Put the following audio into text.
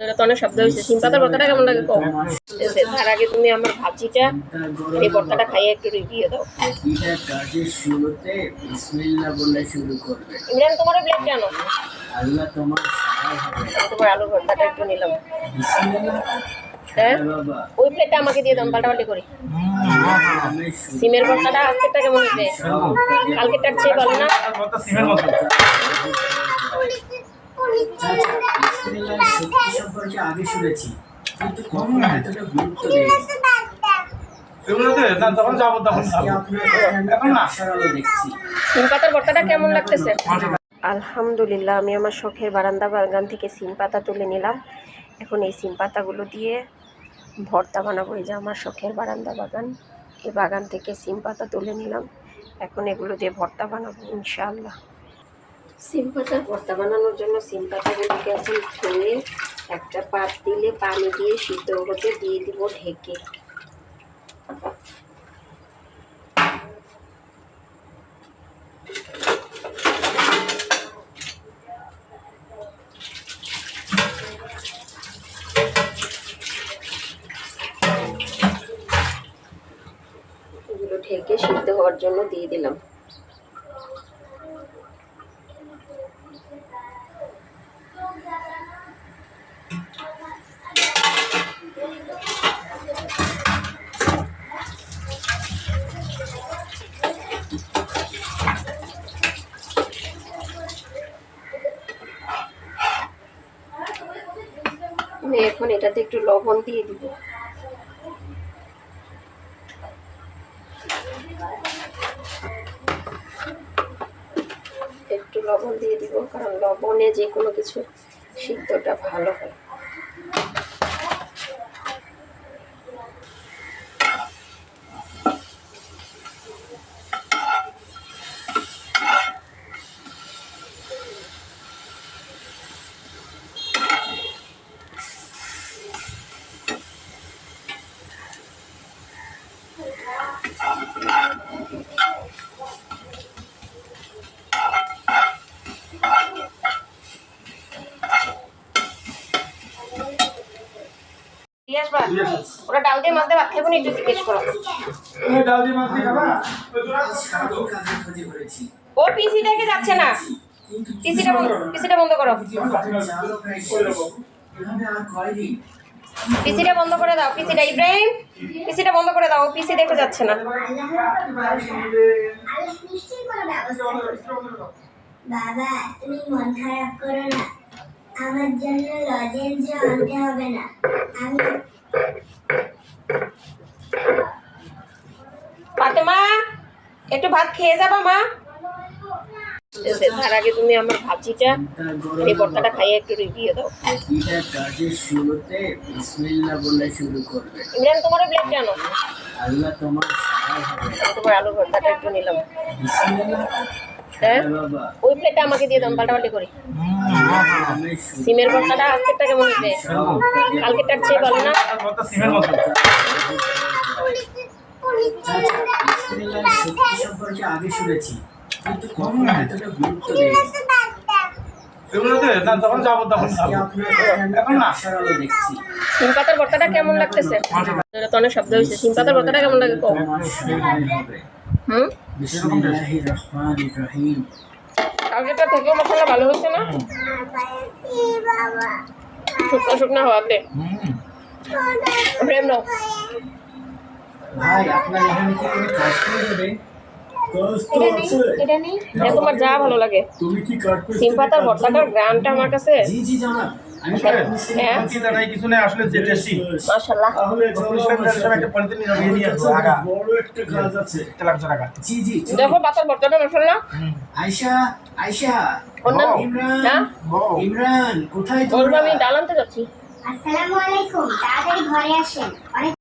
এটা তো অনেক শব্দ হয়েছে। সিম পাতার ভর্তাটা কেমন লাগে কম? তার আগে তুমি আমার ভাজিটা এই ভর্তাটা খাইয়ে একটু রিভিউ দাও। কাজের শুরুতে বিসমিল্লাহ বলে শুরু করবে। ইমরান তোমার প্লেট জানো? আল্লাহ তোমার সহায় হবে। তোমার আলু ভর্তাটা একটু নিলাম। বিসমিল্লাহ। হ্যাঁ ওই প্লেটটা আমাকে দিয়ে দাও, পাল্টাপাল্টি করি। সিমের ভর্তাটা আজকেরটা কেমন হয়েছে? কালকেরটার চেয়ে ভালো না? সিমের মতো বিসমিল্লাহ শক্তি সম্পর্কে আগে শুনেছি, কিন্তু কখনো এতটা গুরুত্ব দেইনি। এগুলোতে না যখন যাবো তখন এখন না আশার দেখছি। সিম পাতার ভর্তাটা কেমন লাগতেছে? আলহামদুলিল্লাহ, আমি আমার শখের বারান্দা বাগান থেকে সিম পাতা তুলে নিলাম। এখন এই সিম পাতাগুলো দিয়ে ভর্তা বানাবো। এই যে আমার শখের বারান্দা বাগান, এই বাগান থেকে সিম পাতা তুলে নিলাম। এখন এগুলো দিয়ে ভর্তা বানাবো ইনশাআল্লাহ। সিম পাতার ভর্তা বানানোর জন্য সিম পাতাগুলোকে এখন ধুয়ে একটা পাতিলে পানি দিয়ে সিদ্ধ হতে দিয়ে দিব ঢেকে। এগুলো ঢেকে সিদ্ধ হওয়ার জন্য দিয়ে দিলাম। আমি এখন এটাতে একটু লবণ দিয়ে দিব। একটু লবণ দিয়ে দিব, কারণ লবণে যে কোনো কিছু সিদ্ধটা ভালো হয়। ওরা ডাল দিয়ে মাছ দিয়ে ভাত খাইবো না, একটু জিজ্ঞেস করো। ডাল দিয়ে মাছ দিয়ে খাবা? ও পিসিটাকে যাচ্ছে না, পিসিটা বন্ধ করো, পিসিটা বন্ধ করে দাও। পিসিটা ইব্রাহিম, পিসিটা বন্ধ করে দাও, পিসি দেখে যাচ্ছে না। বাবা তুমি মন খারাপ করো না, আমার জন্য লজেন্স আনতে হবে না। আমি ফাতেমা একটু ভাত খেয়ে যাবা মা? তার আগে তুমি আমার ভাজিটা এই ভর্তাটা খাইয়ে একটু রিভিউ দাও। কাজের শুরুতে বিসমিল্লাহ বলে শুরু করবে। ইমরান তোমার প্লেট জানো? আল্লাহ তোমার সহায় হবে। তোমার আলু ভর্তাটা একটু নিলাম। বিসমিল্লাহ। হ্যাঁ ওই প্লেটটা আমাকে দিয়ে দাও, পাল্টাপাল্টি করি। সিমের ভর্তাটা আজকেরটা কেমন হয়েছে? কালকেরটার চেয়ে ভালো না? সিমের মতো বিসমিল্লাহ শক্তি সম্পর্কে আগে শুনেছি, কিন্তু কখনো এতটা গুরুত্ব দেইনি। এগুলোতে না যখন যাবো তখন এখন না আশার দেখছি। সিম পাতার ভর্তাটা কেমন লাগতেছে? এটা তো অনেক শব্দ হয়েছে। সিম পাতার ভর্তাটা কেমন লাগে কম? বিসমিল্লাহির রহমানির রহিম। কালকেরটা থেকেও মশলা ভালো হচ্ছে না? শুকনো শুকনো হওয়াতে প্রেম নাও। ভাই আপনার এখানে কি কোনো কাজ করে দেবে? এটা তোমার যা ভালো লাগে। সিম পাতার ভর্তাটার গ্রামটা আমার কাছে জি জি জানাব। হ্যাঁ চিন্তা নাই কিছু নেই, আসলে যে টেস্টি মাশাআল্লাহ। একটা পলিথিন নিয়ে আসবো। আগা বড় একটা কাজ আছে, 1 লাখ টাকা। জি জি দেখো পাতার ভর্তাটা মাশাআল্লাহ। আয়শা আয়শা ইমরান হ্যাঁ ইমরান কোথায় বলবো, তোমরা? আমি ডাল আনতে যাচ্ছি। আসসালামু আলাইকুম, তাড়াতাড়ি ঘরে আসেন।